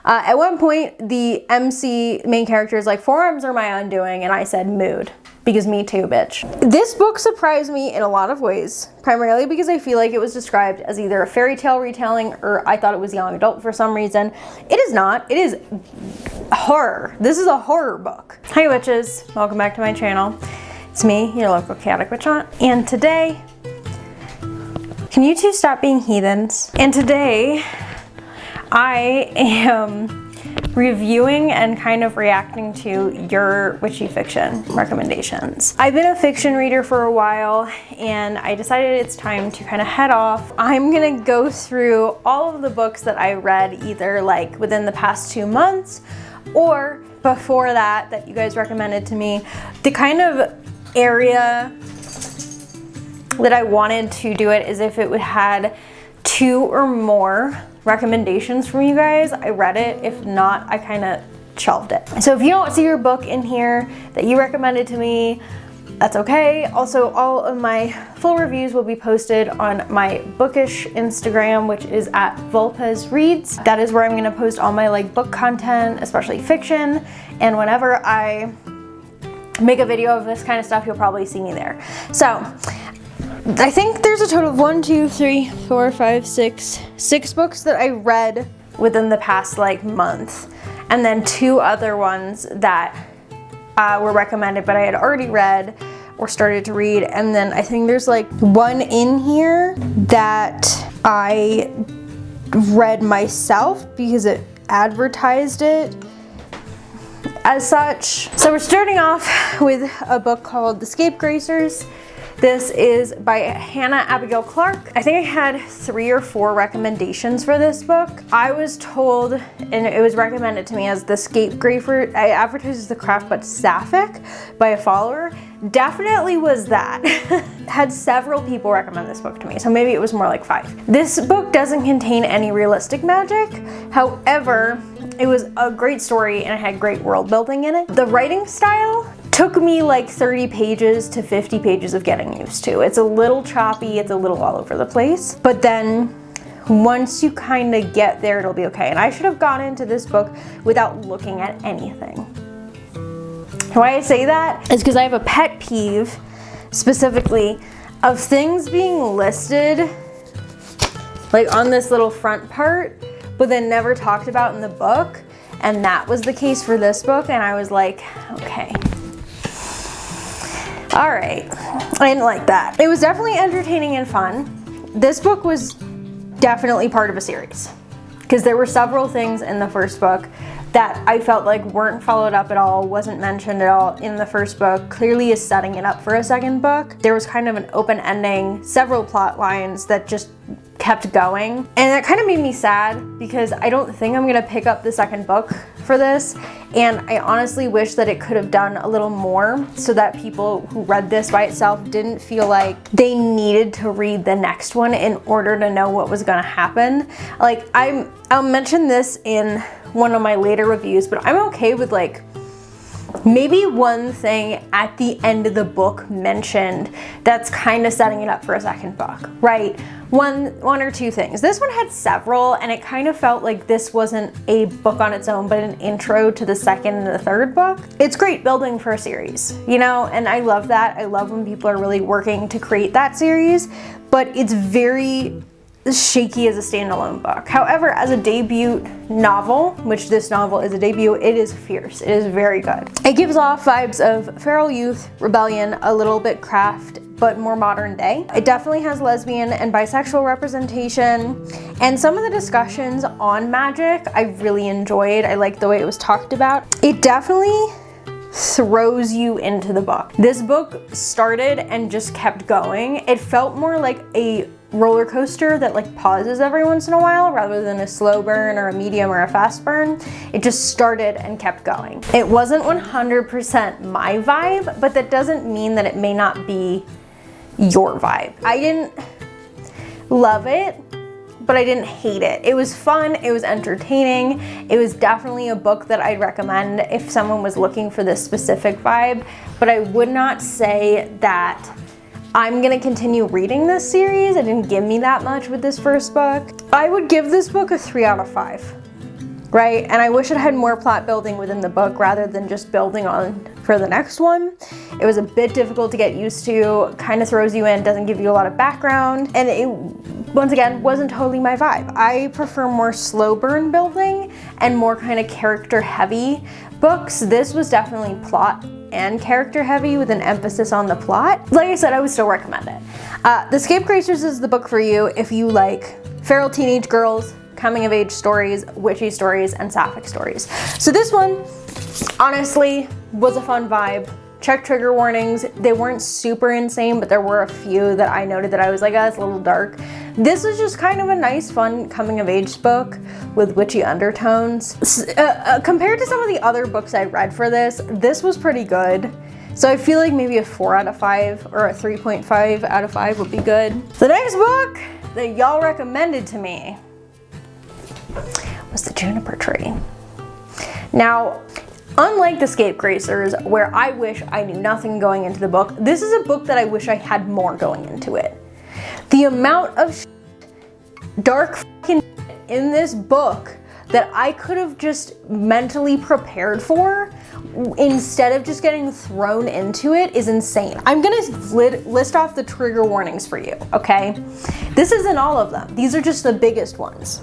At one point, the MC main character is like, forearms are my undoing, and I said mood. Because me too, bitch. This book surprised me in a lot of ways, primarily because I feel like it was described as either a fairy tale retelling or I thought it was young adult for some reason. It is not. It is horror. This is a horror book. Hi witches, welcome back to my channel. It's me, your local chaotic witch aunt, and today, can you two stop being heathens? And today, I am reviewing and kind of reacting to your witchy fiction recommendations. I've been a fiction reader for a while and I decided it's time to kind of head off. I'm gonna go through all of the books that I read either like within the past 2 months or before that you guys recommended to me. The kind of area that I wanted to do it is if it would had 2 or more recommendations from you guys. I read it. If not, I kind of shelved it. So if you don't see your book in here that you recommended to me, that's okay. Also, all of my full reviews will be posted on my bookish Instagram, which is at Vulpes Reads. That is where I'm going to post all my like book content, especially fiction. And whenever I make a video of this kind of stuff, you'll probably see me there. So I think there's a total of 1, 2, 3, 4, 5, 6 books that I read within the past like month, and then 2 other ones that were recommended but I had already read or started to read, and then I think there's like 1 in here that I read myself because it advertised it as such. So we're starting off with a book called The Scapegracers. This is by Hannah Abigail Clark. I think I had 3 or 4 recommendations for this book. I was told, and it was recommended to me as The Scapegracer. I advertised the craft but sapphic by a follower. Definitely was that. Had several people recommend this book to me, so maybe it was more like 5. This book doesn't contain any realistic magic. However, it was a great story and it had great world building in it. The writing style took me like 30 pages to 50 pages of getting used to. It's a little choppy, it's a little all over the place, but then once you kind of get there, it'll be okay. And I should have gone into this book without looking at anything. Why I say that is because I have a pet peeve, specifically, of things being listed like on this little front part, but then never talked about in the book. And that was the case for this book, and I was like, okay. All right, I didn't like that. It was definitely entertaining and fun. This book was definitely part of a series because there were several things in the first book that I felt like weren't followed up at all, wasn't mentioned at all in the first book, clearly is setting it up for a second book. There was kind of an open ending, several plot lines that just kept going. And that kind of made me sad because I don't think I'm gonna pick up the second book for this. And I honestly wish that it could have done a little more so that people who read this by itself didn't feel like they needed to read the next one in order to know what was gonna happen. Like I'll mention this in one of my later reviews, but I'm okay with like maybe one thing at the end of the book mentioned that's kind of setting it up for a second book, right? One or 2 things. This one had several, and it kind of felt like this wasn't a book on its own, but an intro to the second and the third book. It's great building for a series, you know, and I love that. I love when people are really working to create that series, but it's very shaky as a standalone book. However, as a debut novel, which this novel is a debut, it is fierce. It is very good. It gives off vibes of feral youth, rebellion, a little bit craft, but more modern day. It definitely has lesbian and bisexual representation, and some of the discussions on magic I really enjoyed. I liked the way it was talked about. It definitely throws you into the book. This book started and just kept going. It felt more like a roller coaster that like pauses every once in a while rather than a slow burn or a medium or a fast burn. It just started and kept going. It wasn't 100% my vibe, but that doesn't mean that it may not be your vibe. I didn't love it, but I didn't hate it. It was fun, it was entertaining. It was definitely a book that I'd recommend if someone was looking for this specific vibe, but I would not say that I'm gonna continue reading this series. It didn't give me that much with this first book. I would give this book a 3 out of 5. right? And I wish it had more plot building within the book rather than just building on for the next one. It was a bit difficult to get used to, kind of throws you in, doesn't give you a lot of background, and it, once again, wasn't totally my vibe. I prefer more slow burn building and more kind of character heavy books. This was definitely plot and character heavy with an emphasis on the plot. Like I said, I would still recommend it. The Scapegracers is the book for you if you like feral teenage girls, coming of age stories, witchy stories, and sapphic stories. So this one, honestly, was a fun vibe. Check trigger warnings. They weren't super insane, but there were a few that I noted that I was like, oh, it's a little dark. This was just kind of a nice, fun coming of age book with witchy undertones. Compared to some of the other books I read for this was pretty good. So I feel like maybe a 4 out of 5 or a 3.5 out of 5 would be good. The next book that y'all recommended to me was The Juniper Tree. Now, unlike The Scapegracers, where I wish I knew nothing going into the book, this is a book that I wish I had more going into it. The amount of dark fucking in this book that I could have just mentally prepared for instead of just getting thrown into it is insane. I'm gonna list off the trigger warnings for you, okay? This isn't all of them. These are just the biggest ones.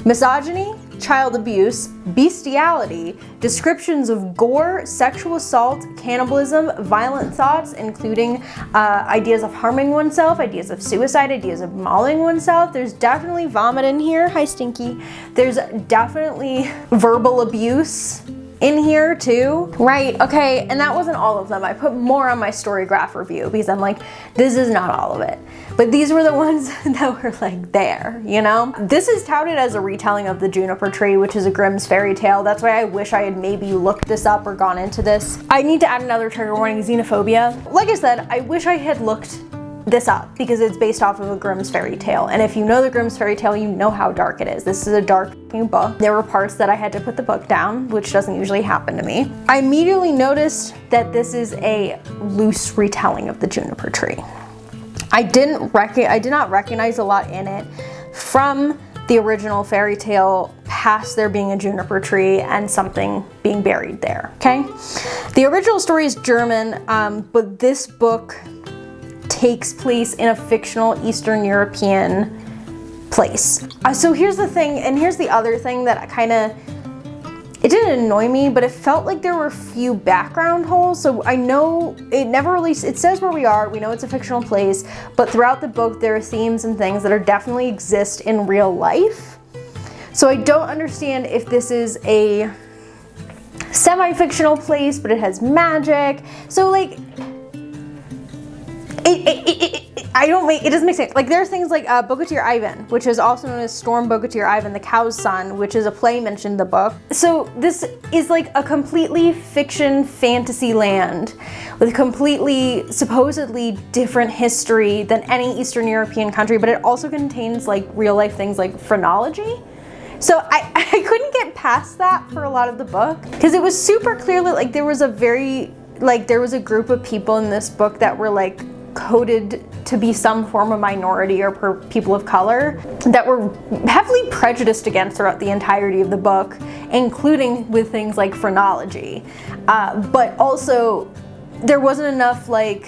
Misogyny, child abuse, bestiality, descriptions of gore, sexual assault, cannibalism, violent thoughts, including ideas of harming oneself, ideas of suicide, ideas of mauling oneself. There's definitely vomit in here. Hi, Stinky. There's definitely verbal abuse in here too. Right, okay, and that wasn't all of them. I put more on my story graph review because I'm like, this is not all of it. But these were the ones that were like there, you know? This is touted as a retelling of The Juniper Tree, which is a Grimm's fairy tale. That's why I wish I had maybe looked this up or gone into this. I need to add another trigger warning, xenophobia. Like I said, I wish I had looked this up because it's based off of a Grimm's fairy tale. And if you know the Grimm's fairy tale, you know how dark it is. This is a dark book. There were parts that I had to put the book down, which doesn't usually happen to me. I immediately noticed that this is a loose retelling of The Juniper Tree. I did not recognize a lot in it from the original fairy tale past there being a juniper tree and something being buried there, okay? The original story is German, but this book takes place in a fictional Eastern European place. So here's the thing, and here's the other thing that it didn't annoy me, but it felt like there were a few background holes. So I know it never really, it says where we are, we know it's a fictional place, but throughout the book there are themes and things that are definitely exist in real life. So I don't understand if this is a semi-fictional place, but it has magic. So like, it doesn't make sense. Like there are things like Bogatyr Ivan, which is also known as Storm Bogatyr Ivan, the Cow's Son, which is a play mentioned in the book. So this is like a completely fiction fantasy land with completely supposedly different history than any Eastern European country, but it also contains like real life things like phrenology. So I couldn't get past that for a lot of the book because it was super clearly like there was a group of people in this book that were like coded to be some form of minority or people of color that were heavily prejudiced against throughout the entirety of the book, including with things like phrenology. But also there wasn't enough like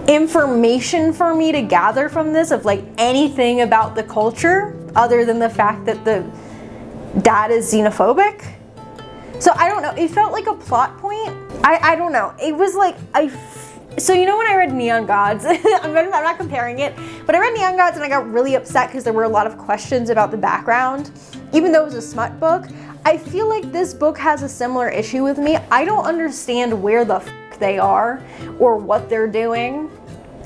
information for me to gather from this of like anything about the culture other than the fact that the dad is xenophobic. So I don't know, it felt like a plot point. I don't know, it was like, so you know when I read Neon Gods, I'm not comparing it, but I read Neon Gods and I got really upset because there were a lot of questions about the background, even though it was a smut book. I feel like this book has a similar issue with me. I don't understand where the f they are or what they're doing.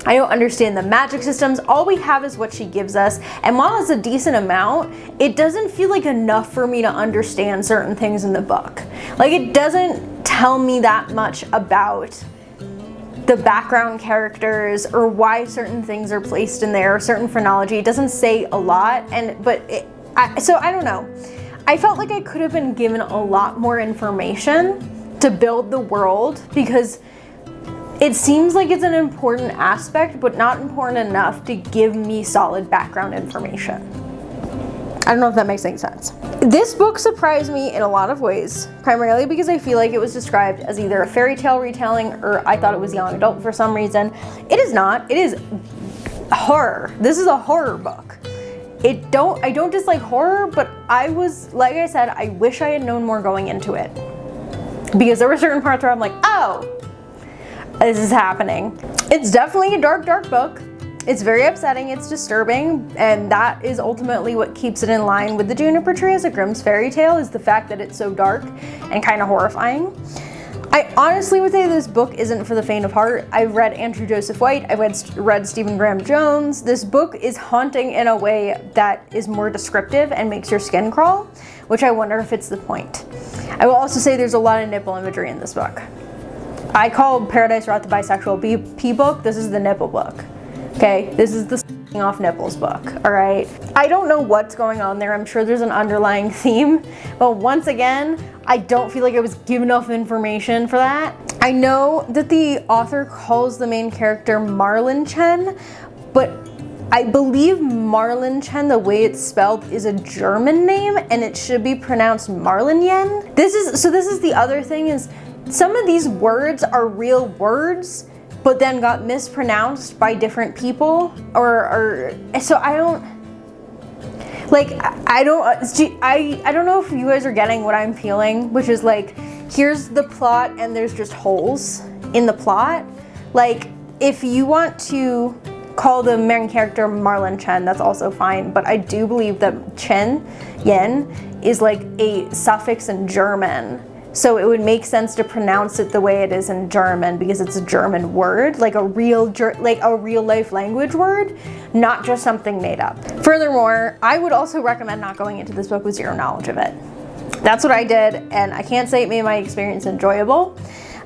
I don't understand the magic systems. All we have is what she gives us. And while it's a decent amount, it doesn't feel like enough for me to understand certain things in the book. Like it doesn't tell me that much about the background characters or why certain things are placed in there, or certain phrenology. It doesn't say a lot, so I don't know. I felt like I could have been given a lot more information to build the world, because it seems like it's an important aspect, but not important enough to give me solid background information. I don't know if that makes any sense. This book surprised me in a lot of ways, primarily because I feel like it was described as either a fairy tale retelling or I thought it was young adult for some reason. It is not. It is horror. This is a horror book. I don't dislike horror, but I was, like I said, I wish I had known more going into it. Because there were certain parts where I'm like, oh, this is happening. It's definitely a dark, dark book. It's very upsetting, it's disturbing, and that is ultimately what keeps it in line with the Juniper Tree as a Grimm's fairy tale, is the fact that it's so dark and kind of horrifying. I honestly would say this book isn't for the faint of heart. I've read Andrew Joseph White, I've read Stephen Graham Jones. This book is haunting in a way that is more descriptive and makes your skin crawl, which I wonder if it's the point. I will also say there's a lot of nipple imagery in this book. I call Paradise Route the Bisexual BP book, this is the nipple book. Okay, this is the s***ing off nipples book, all right? I don't know what's going on there. I'm sure there's an underlying theme, but once again, I don't feel like I was given enough information for that. I know that the author calls the main character Marlin Chen, but I believe Marlin Chen, the way it's spelled, is a German name, and it should be pronounced Marlin Yen. This is the other thing, is some of these words are real words, but then got mispronounced by different people, or so I don't know if you guys are getting what I'm feeling, which is like, here's the plot and there's just holes in the plot. Like, if you want to call the main character Marlin Chen, that's also fine, but I do believe that Chen Yen is like a suffix in German. So it would make sense to pronounce it the way it is in German, because it's a German word, like a real life language word, not just something made up. Furthermore, I would also recommend not going into this book with zero knowledge of it. That's what I did, and I can't say it made my experience enjoyable.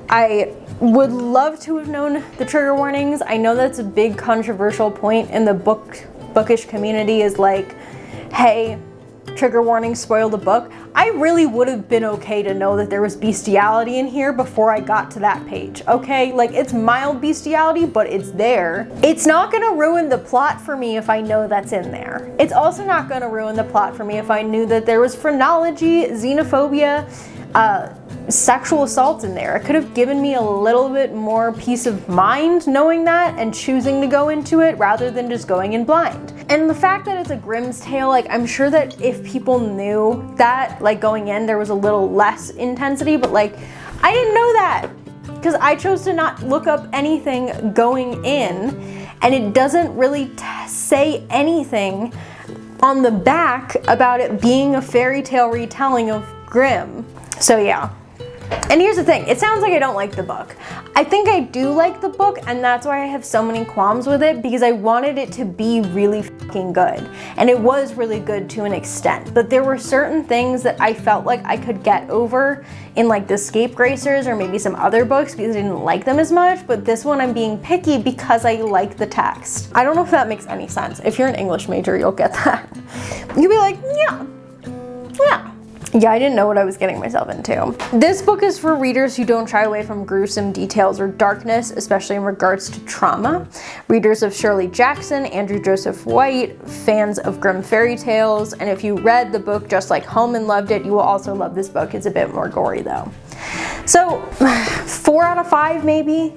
I would love to have known the trigger warnings. I know that's a big controversial point in the bookish community, is like, hey, trigger warning, spoil the book. I really would have been okay to know that there was bestiality in here before I got to that page, okay? Like, it's mild bestiality, but it's there. It's not gonna ruin the plot for me if I know that's in there. It's also not gonna ruin the plot for me if I knew that there was phrenology, xenophobia, sexual assault in there. It could have given me a little bit more peace of mind knowing that and choosing to go into it rather than just going in blind. And the fact that it's a Grimm's tale, like, I'm sure that if people knew that, like, going in, there was a little less intensity, but like, I didn't know that because I chose to not look up anything going in, and it doesn't really say anything on the back about it being a fairy tale retelling of Grimm. So yeah. And here's the thing, it sounds like I don't like the book. I think I do like the book, and that's why I have so many qualms with it, because I wanted it to be really fucking good. And it was really good to an extent, but there were certain things that I felt like I could get over in like the Scapegracers or maybe some other books because I didn't like them as much, but this one I'm being picky because I like the text. I don't know if that makes any sense. If you're an English major, you'll get that. You'll be like, yeah. Yeah, I didn't know what I was getting myself into. This book is for readers who don't shy away from gruesome details or darkness, especially in regards to trauma. Readers of Shirley Jackson, Andrew Joseph White, fans of Grimm fairy tales, and if you read the book just like home and loved it, you will also love this book. It's a bit more gory though. So 4 out of 5 maybe.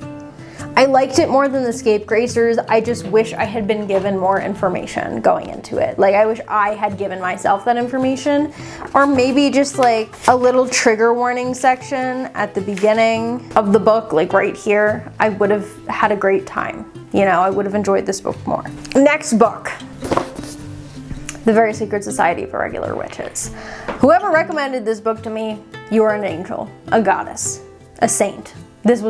I liked it more than the Scapegracers. I just wish I had been given more information going into it. Like, I wish I had given myself that information, or maybe just like a little trigger warning section at the beginning of the book, like right here. I would have had a great time. You know, I would have enjoyed this book more. Next book. The Very Secret Society of Irregular Witches. Whoever recommended this book to me, you are an angel, a goddess, a saint. This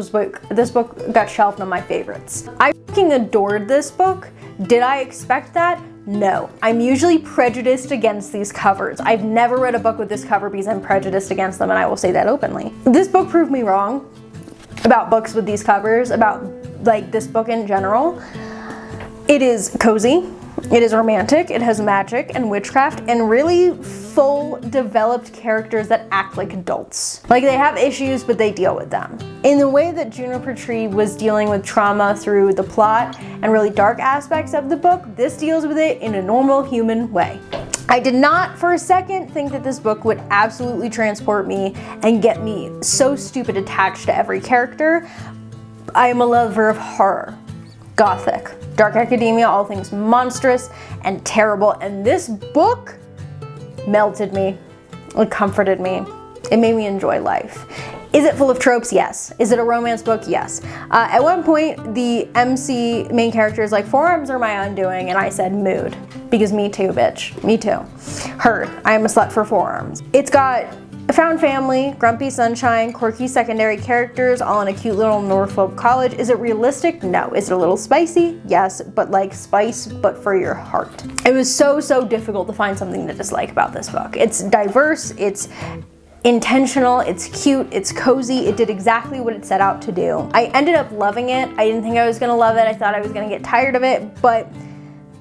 book got shelved on my favorites. I fucking adored this book. Did I expect that? No. I'm usually prejudiced against these covers. I've never read a book with this cover because I'm prejudiced against them, and I will say that openly. This book proved me wrong about books with these covers, about like this book in general. It is cozy. It is romantic, it has magic and witchcraft, and really full developed characters that act like adults. Like, they have issues, but they deal with them. In the way that Juniper Tree was dealing with trauma through the plot and really dark aspects of the book, this deals with it in a normal human way. I did not for a second think that this book would absolutely transport me and get me so stupid attached to every character. I am a lover of horror, gothic, dark academia, all things monstrous and terrible, and this book melted me. It comforted me. It made me enjoy life. Is it full of tropes? Yes. Is it a romance book? Yes. At one point, the MC main character is like, forearms are my undoing, and I said mood. Because me too, bitch. Me too. Heard. I am a slut for forearms. It's got found family, grumpy sunshine, quirky secondary characters, all in a cute little Norfolk college. Is it realistic? No. Is it a little spicy? Yes, but like spice, but for your heart. It was so difficult to find something to dislike about this book. It's diverse, it's intentional, it's cute, it's cozy, it did exactly what it set out to do. I ended up loving it. I didn't think I was gonna love it. I thought I was gonna get tired of it, but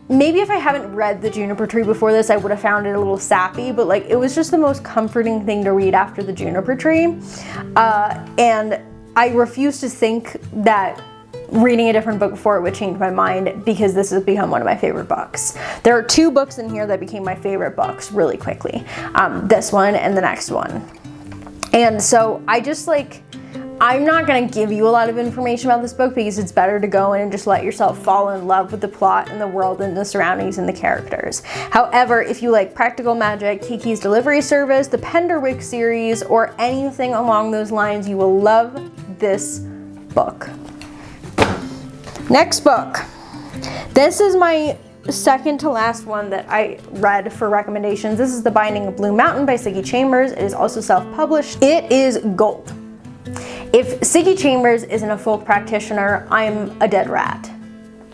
maybe if I haven't read the Juniper Tree before this, I would have found it a little sappy, but like, it was just the most comforting thing to read after the Juniper Tree. And I refuse to think that reading a different book before it would change my mind, because this has become one of my favorite books. There are two books in here that became my favorite books really quickly. This one and the next one. And so I just like, I'm not gonna give you a lot of information about this book because it's better to go in and just let yourself fall in love with the plot and the world and the surroundings and the characters. However, if you like Practical Magic, Kiki's Delivery Service, the Penderwick series, or anything along those lines, you will love this book. Next book. This is my second to last one that I read for recommendations. This is The Binding of Blue Mountain by Siggy Chambers. It is also self-published. It is gold. If Siggy Chambers isn't a folk practitioner, I'm a dead rat.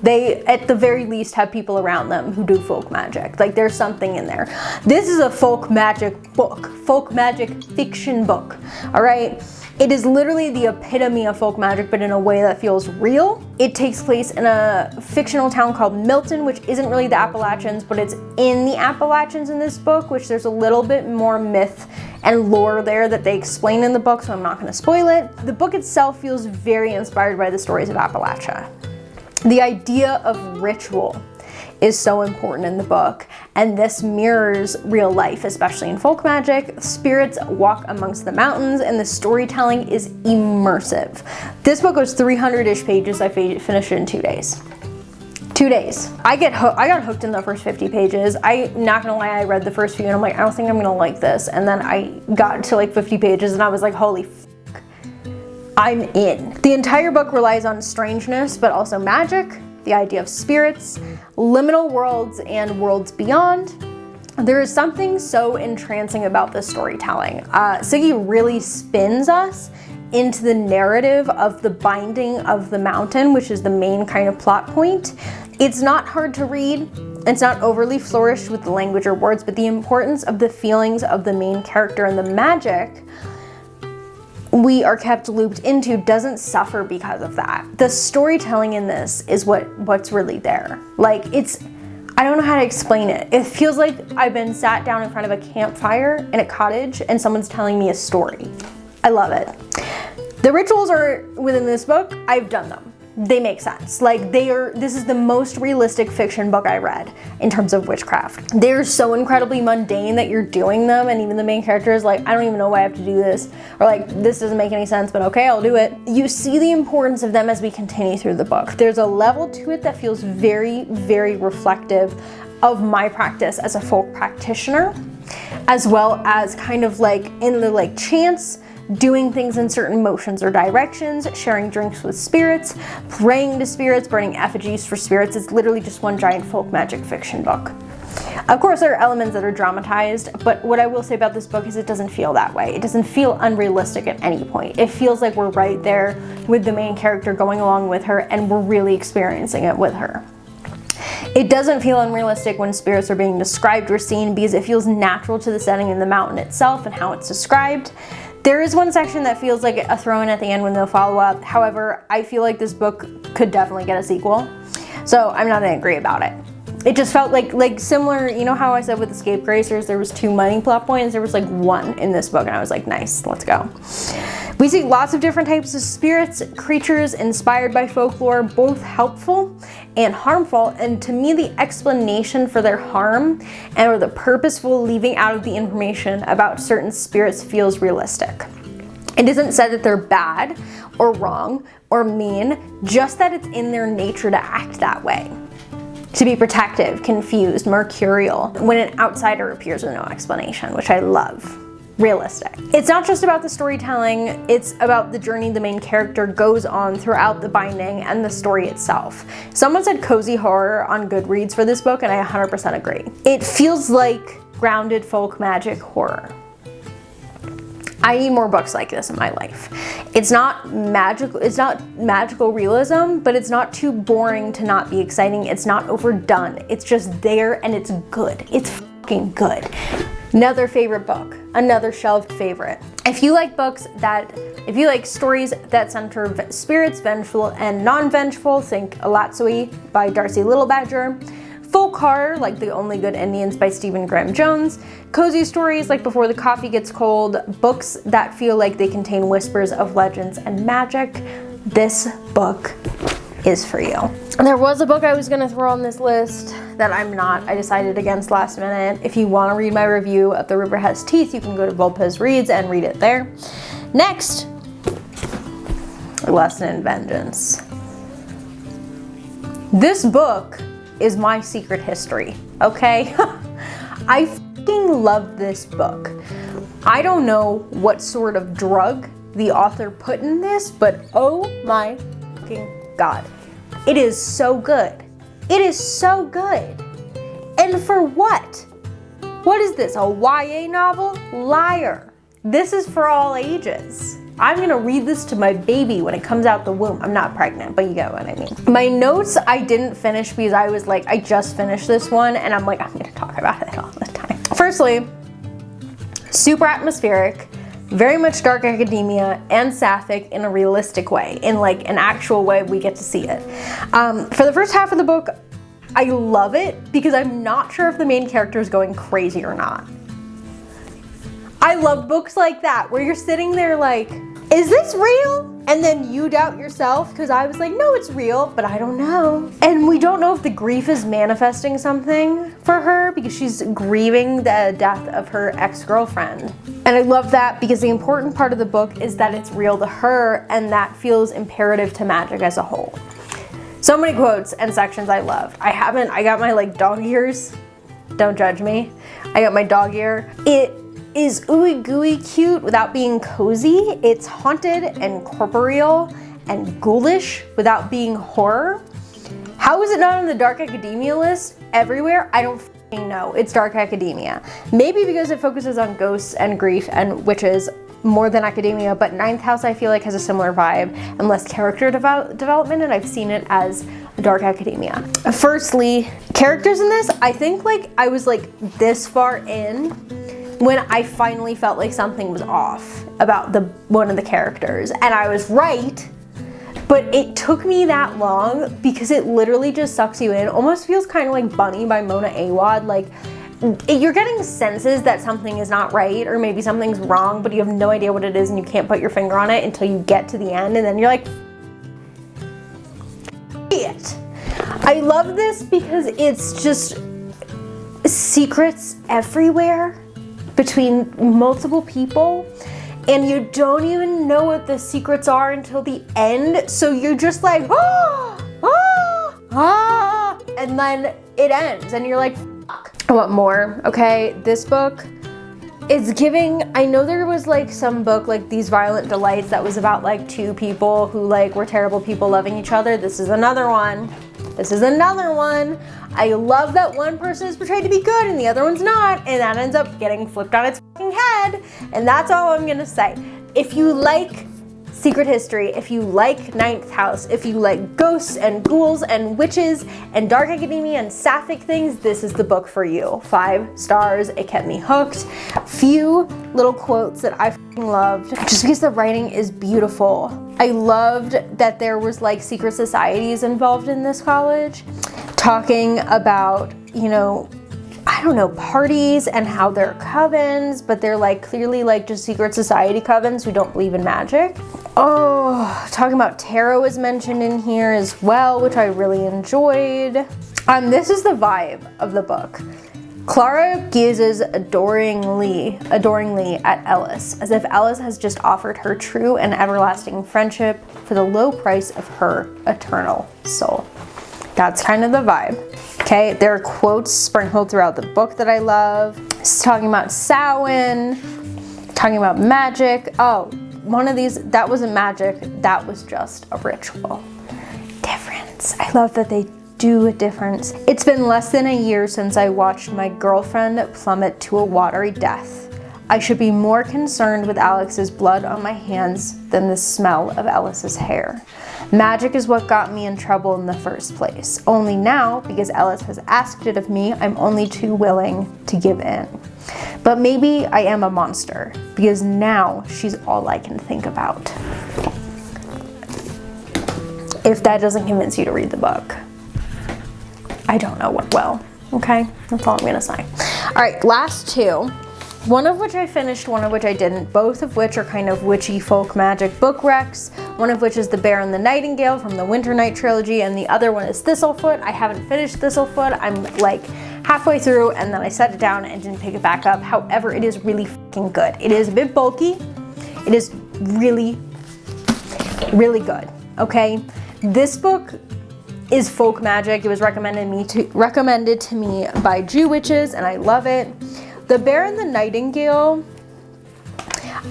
They, at the very least, have people around them who do folk magic. Like, there's something in there. This is a folk magic book, folk magic fiction book, all right? It is literally the epitome of folk magic, but in a way that feels real. It takes place in a fictional town called Milton, which isn't really the Appalachians, but it's in the Appalachians in this book, which there's a little bit more myth and lore there that they explain in the book, so I'm not gonna spoil it. The book itself feels very inspired by the stories of Appalachia. The idea of ritual is so important in the book, and this mirrors real life, especially in folk magic. Spirits walk amongst the mountains, and the storytelling is immersive. This book was 300-ish pages. I finished it in 2 days. 2 days. I got hooked in the first 50 pages. I'm not gonna lie, I read the first few and I'm like, I don't think I'm gonna like this. And then I got to like 50 pages and I was like, holy f***, I'm in. The entire book relies on strangeness, but also magic, the idea of spirits, liminal worlds, and worlds beyond. There is something so entrancing about this storytelling. Siggy really spins us into the narrative of the binding of the mountain, which is the main kind of plot point. It's not hard to read. It's not overly flourished with the language or words, but the importance of the feelings of the main character and the magic we are kept looped into doesn't suffer because of that. The storytelling in this is what's really there. Like, I don't know how to explain it. It feels like I've been sat down in front of a campfire in a cottage and someone's telling me a story. I love it. The rituals are within this book. I've done them. They make sense. Like, this is the most realistic fiction book I read in terms of witchcraft. They're so incredibly mundane that you're doing them, and even the main character is like, I don't even know why I have to do this, or like, this doesn't make any sense, but okay, I'll do it. You see the importance of them as we continue through the book. There's a level to it that feels very, very reflective of my practice as a folk practitioner, as well as kind of like in the like chance, doing things in certain motions or directions, sharing drinks with spirits, praying to spirits, burning effigies for spirits. It's literally just one giant folk magic fiction book. Of course, there are elements that are dramatized, but what I will say about this book is it doesn't feel that way. It doesn't feel unrealistic at any point. It feels like we're right there with the main character going along with her, and we're really experiencing it with her. It doesn't feel unrealistic when spirits are being described or seen, because it feels natural to the setting in the mountain itself and how it's described. There is one section that feels like a throw in at the end with no follow-up. However, I feel like this book could definitely get a sequel, so I'm not angry about it. It just felt like similar, you know how I said with the Scapegracers there was 2 money plot points, there was like 1 in this book, and I was like, nice, let's go. We see lots of different types of spirits, creatures inspired by folklore, both helpful and harmful, and to me the explanation for their harm or the purposeful leaving out of the information about certain spirits feels realistic. It isn't said that they're bad or wrong or mean, just that it's in their nature to act that way. To be protective, confused, mercurial, when an outsider appears with no explanation, which I love. Realistic. It's not just about the storytelling, it's about the journey the main character goes on throughout the binding and the story itself. Someone said cozy horror on Goodreads for this book, and I 100% agree. It feels like grounded folk magic horror. I need more books like this in my life. It's not magical realism, but it's not too boring to not be exciting. It's not overdone. It's just there and it's good. It's fucking good. Another favorite book, another shelved favorite. If you like stories that center spirits, vengeful and non-vengeful, think Alatsui by Darcy Littlebadger. Folk horror, like The Only Good Indians by Stephen Graham Jones. Cozy stories like Before the Coffee Gets Cold. Books that feel like they contain whispers of legends and magic. This book is for you. There was a book I was gonna throw on this list that I decided against last minute. If you wanna read my review of The River Has Teeth, you can go to Volpez Reads and read it there. Next, A Lesson in Vengeance. This book is my secret history, okay? I fucking love this book. I don't know what sort of drug the author put in this, but oh my fucking God. It is so good. It is so good. And for what? What is this, a YA novel? Liar. This is for all ages. I'm gonna read this to my baby when it comes out the womb. I'm not pregnant, but you get what I mean. My notes I didn't finish because I was like, I just finished this one and I'm like, I'm gonna talk about it all the time. Firstly, super atmospheric, very much dark academia and sapphic in a realistic way, in like an actual way we get to see it. For the first half of the book, I love it because I'm not sure if the main character is going crazy or not. I love books like that where you're sitting there like, is this real? And then you doubt yourself, because I was like, no, it's real, but I don't know. And we don't know if the grief is manifesting something for her because she's grieving the death of her ex-girlfriend. And I love that because the important part of the book is that it's real to her, and that feels imperative to magic as a whole. So many quotes and sections I loved. I got my like dog ears. Don't judge me. I got my dog ear. It is ooey gooey cute without being cozy. It's haunted and corporeal and ghoulish without being horror. How is it not on the dark academia list everywhere? I don't f***ing know. It's dark academia. Maybe because it focuses on ghosts and grief and witches more than academia, but Ninth House I feel like has a similar vibe and less character development, and I've seen it as dark academia. Firstly, characters in this, I think like I was like this far in when I finally felt like something was off about one of the characters, and I was right, but it took me that long because it literally just sucks you in. Almost feels kind of like Bunny by Mona Awad. Like you're getting senses that something is not right or maybe something's wrong, but you have no idea what it is and you can't put your finger on it until you get to the end, and then you're like, it. I love this because it's just secrets everywhere between multiple people, and you don't even know what the secrets are until the end, so you're just like, and then it ends and you're like, fuck. I want more. Okay, this book is giving, I know there was like some book like These Violent Delights that was about like 2 people who like were terrible people loving each other. This is another one. This is another one. I love that one person is portrayed to be good and the other one's not, and that ends up getting flipped on its fucking head, and that's all I'm gonna say. If you like secret history, if you like Ninth House, if you like ghosts and ghouls and witches and dark academia and sapphic things, this is the book for you. 5 stars, it kept me hooked. Few little quotes that I fucking loved, just because the writing is beautiful. I loved that there was like secret societies involved in this college. talking about, you know, I don't know, parties and how they're covens, but they're like clearly like just secret society covens who don't believe in magic. Oh, talking about tarot is mentioned in here as well, which I really enjoyed. This is the vibe of the book. Clara gazes adoringly at Ellis, as if Ellis has just offered her true and everlasting friendship for the low price of her eternal soul. That's kind of the vibe. Okay, there are quotes sprinkled throughout the book that I love. It's talking about Samhain, talking about magic. Oh, one of these, that wasn't magic, that was just a ritual. Difference. I love that they do a difference. It's been less than a year since I watched my girlfriend plummet to a watery death. I should be more concerned with Alex's blood on my hands than the smell of Ellis's hair. Magic is what got me in trouble in the first place. Only now, because Ellis has asked it of me, I'm only too willing to give in. But maybe I am a monster, because now she's all I can think about. If that doesn't convince you to read the book, I don't know what will. Okay, that's all I'm gonna say. All right, last two. One of which I finished, one of which I didn't, both of which are kind of witchy folk magic book recs. One of which is The Bear and the Nightingale from the Winter Night trilogy, and the other one is Thistlefoot. I haven't finished Thistlefoot. I'm like halfway through, and then I set it down and didn't pick it back up. However, it is really fucking good. It is a bit bulky. It is really, really good, okay? This book is folk magic. It was recommended to me by Jew witches, and I love it. The Bear and the Nightingale,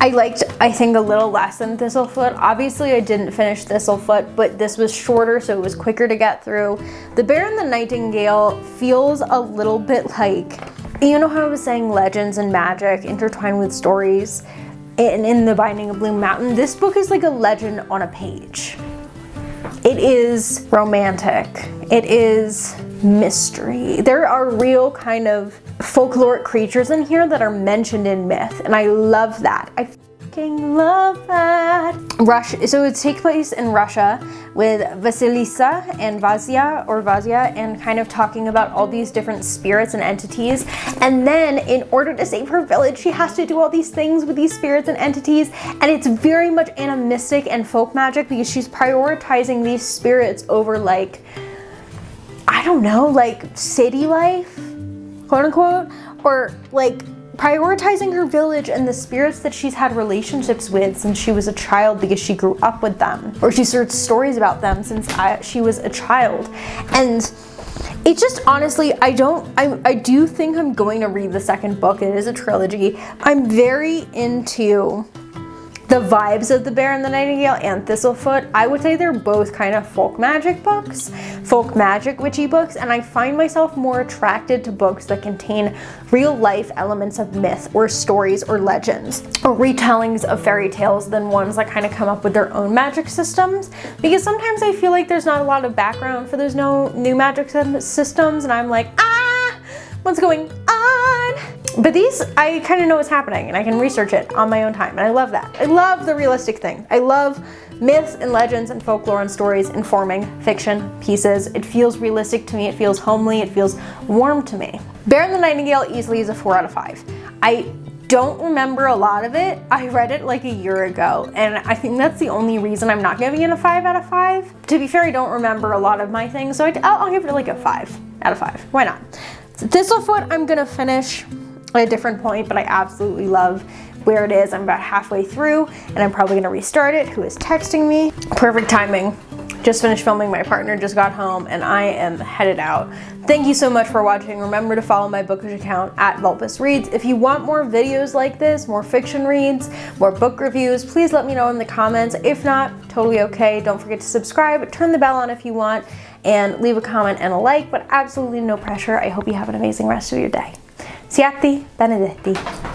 I liked, I think, a little less than Thistlefoot. Obviously, I didn't finish Thistlefoot, but this was shorter, so it was quicker to get through. The Bear and the Nightingale feels a little bit like, you know how I was saying legends and magic intertwined with stories in The Binding of Bloom Mountain? This book is like a legend on a page. It is romantic. It is mystery. There are real kind of folkloric creatures in here that are mentioned in myth, and I love that. I fucking love that. So it takes place in Russia with Vasilisa and Vazia, and kind of talking about all these different spirits and entities. And then in order to save her village, she has to do all these things with these spirits and entities. And it's very much animistic and folk magic because she's prioritizing these spirits over, like, I don't know, like city life, quote unquote, or like prioritizing her village and the spirits that she's had relationships with since she was a child because she grew up with them, or she heard stories about them since she was a child. And it just, honestly, I do think I'm going to read the second book. It is a trilogy. I'm very into the vibes of The Bear and the Nightingale and Thistlefoot. I would say they're both kind of folk magic books, folk magic witchy books, and I find myself more attracted to books that contain real life elements of myth or stories or legends or retellings of fairy tales than ones that kind of come up with their own magic systems, because sometimes I feel like there's not a lot of background for those new magic systems, and I'm like, what's going on? But these, I kind of know what's happening and I can research it on my own time, and I love that. I love the realistic thing. I love myths and legends and folklore and stories informing fiction pieces. It feels realistic to me, it feels homely, it feels warm to me. Bear and the Nightingale easily is a 4 out of 5. I don't remember a lot of it. I read it like a year ago, and I think that's the only reason I'm not giving it a 5 out of 5. To be fair, I don't remember a lot of my things, so I'll give it like a 5 out of 5. Why not? So Thistlefoot, I'm gonna finish at a different point, but I absolutely love where it is. I'm about halfway through, and I'm probably gonna restart it. Who is texting me? Perfect timing. Just finished filming, my partner just got home, and I am headed out. Thank you so much for watching. Remember to follow my bookish account at Vulpus Reads. If you want more videos like this, more fiction reads, more book reviews, please let me know in the comments. If not, totally okay. Don't forget to subscribe, turn the bell on if you want, and leave a comment and a like, but absolutely no pressure. I hope you have an amazing rest of your day. Siati Benedetti.